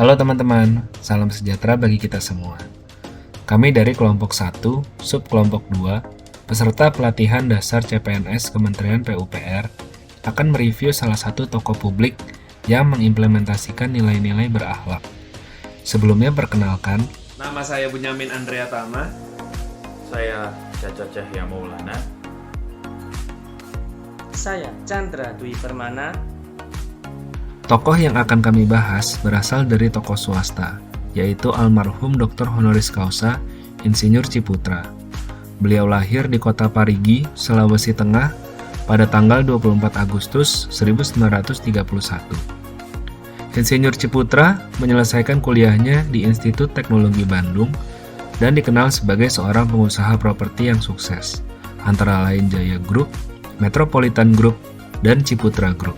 Halo teman-teman, salam sejahtera bagi kita semua. Kami dari kelompok 1, sub kelompok 2, peserta pelatihan dasar CPNS Kementerian PUPR, akan mereview salah satu tokoh publik yang mengimplementasikan nilai-nilai berakhlak. Sebelumnya perkenalkan, Nama saya Bunyamin Andrea Tama. Saya Caca Cahya Maulana. Saya Chandra Dwi Permana. tokoh yang akan kami bahas berasal dari tokoh swasta, yaitu almarhum Dr. Honoris Causa Insinyur Ciputra. Beliau lahir di kota Parigi, Sulawesi Tengah pada tanggal 24 Agustus 1931. Insinyur Ciputra menyelesaikan kuliahnya di Institut Teknologi Bandung dan dikenal sebagai seorang pengusaha properti yang sukses, antara lain Jaya Group, Metropolitan Group, dan Ciputra Group.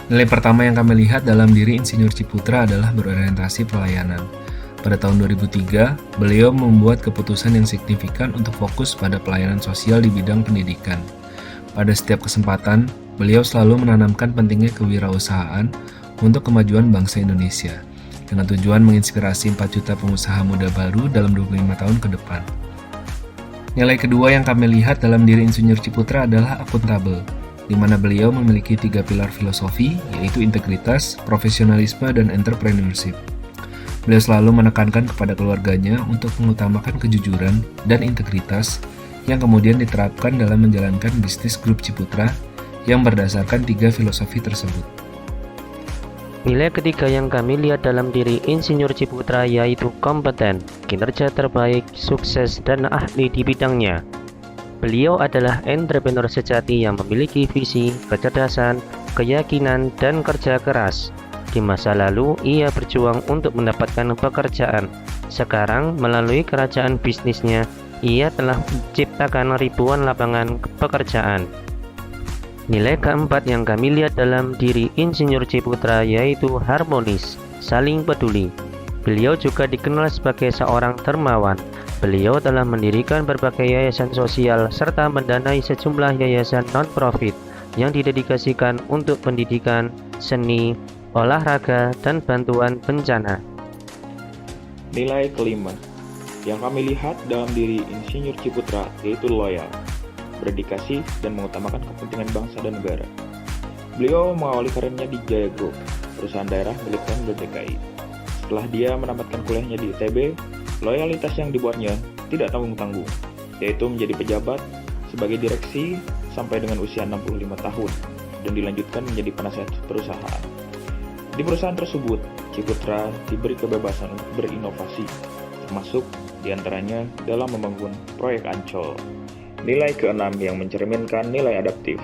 Nilai pertama yang kami lihat dalam diri Insinyur Ciputra adalah berorientasi pelayanan. Pada tahun 2003, beliau membuat keputusan yang signifikan untuk fokus pada pelayanan sosial di bidang pendidikan. Pada setiap kesempatan, beliau selalu menanamkan pentingnya kewirausahaan untuk kemajuan bangsa Indonesia, dengan tujuan menginspirasi 4 juta pengusaha muda baru dalam 25 tahun ke depan. Nilai kedua yang kami lihat dalam diri Insinyur Ciputra adalah akuntabel, di mana beliau memiliki 3 pilar filosofi, yaitu integritas, profesionalisme, dan entrepreneurship. Beliau selalu menekankan kepada keluarganya untuk mengutamakan kejujuran dan integritas yang kemudian diterapkan dalam menjalankan bisnis grup Ciputra yang berdasarkan 3 filosofi tersebut. Nilai ketiga yang kami lihat dalam diri Insinyur Ciputra yaitu kompeten, kinerja terbaik, sukses, dan ahli di bidangnya. Beliau adalah entrepreneur sejati yang memiliki visi, kecerdasan, keyakinan, dan kerja keras. Di masa lalu, ia berjuang untuk mendapatkan pekerjaan. Sekarang, melalui kerajaan bisnisnya, ia telah menciptakan ribuan lapangan pekerjaan. Nilai keempat yang kami lihat dalam diri Insinyur Ciputra yaitu harmonis, saling peduli. Beliau juga dikenal sebagai seorang dermawan. Beliau telah mendirikan berbagai yayasan sosial serta mendanai sejumlah yayasan non-profit yang didedikasikan untuk pendidikan, seni, olahraga, dan bantuan bencana. Nilai kelima yang kami lihat dalam diri Insinyur Ciputra yaitu loyal, berdedikasi, dan mengutamakan kepentingan bangsa dan negara. Beliau mengawali karirnya di Jaya Group, perusahaan daerah milik Pemprov DKI. Setelah dia menamatkan kuliahnya di ITB, loyalitas yang dibuatnya tidak tanggung-tanggung, yaitu menjadi pejabat sebagai direksi sampai dengan usia 65 tahun, dan dilanjutkan menjadi penasihat perusahaan. Di perusahaan tersebut, Ciputra diberi kebebasan untuk berinovasi, termasuk diantaranya dalam membangun proyek Ancol. Nilai keenam yang mencerminkan nilai adaptif.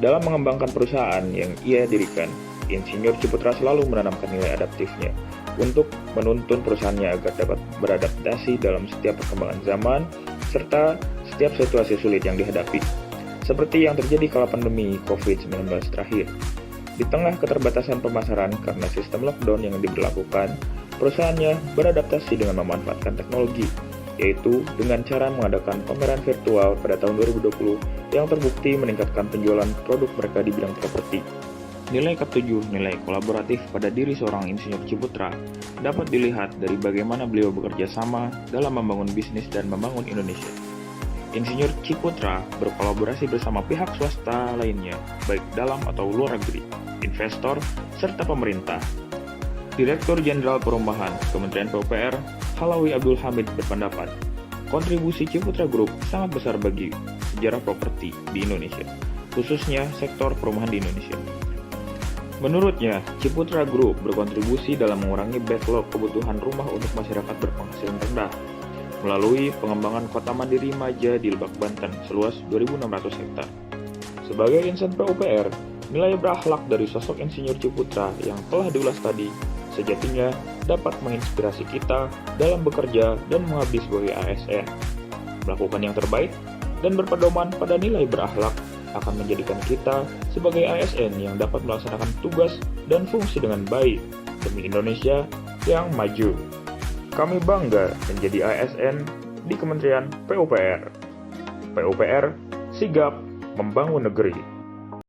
Dalam mengembangkan perusahaan yang ia dirikan, Insinyur Ciputra selalu menanamkan nilai adaptifnya untuk menuntun perusahaannya agar dapat beradaptasi dalam setiap perkembangan zaman serta setiap situasi sulit yang dihadapi, seperti yang terjadi kala pandemi COVID-19 terakhir. Di tengah keterbatasan pemasaran karena sistem lockdown yang diberlakukan, perusahaannya beradaptasi dengan memanfaatkan teknologi, yaitu dengan cara mengadakan pameran virtual pada tahun 2020 yang terbukti meningkatkan penjualan produk mereka di bidang properti. Nilai ketujuh, nilai kolaboratif pada diri seorang Insinyur Ciputra dapat dilihat dari bagaimana beliau bekerja sama dalam membangun bisnis dan membangun Indonesia. Insinyur Ciputra berkolaborasi bersama pihak swasta lainnya, baik dalam atau luar negeri, investor, serta pemerintah. Direktur Jenderal Perumahan Kementerian PUPR, Halawi Abdul Hamid berpendapat, kontribusi Ciputra Group sangat besar bagi sejarah properti di Indonesia, khususnya sektor perumahan di Indonesia. Menurutnya, Ciputra Group berkontribusi dalam mengurangi backlog kebutuhan rumah untuk masyarakat berpenghasilan rendah melalui pengembangan kota mandiri Maja di Lebak, Banten seluas 2.600 hektar. Sebagai insan PUPR, nilai berakhlak dari sosok Insinyur Ciputra yang telah diulas tadi sejatinya dapat menginspirasi kita dalam bekerja dan mengabdi sebagai ASN. Melakukan yang terbaik dan berpedoman pada nilai berakhlak akan menjadikan kita sebagai ASN yang dapat melaksanakan tugas dan fungsi dengan baik demi Indonesia yang maju. Kami bangga menjadi ASN di Kementerian PUPR. PUPR sigap membangun negeri.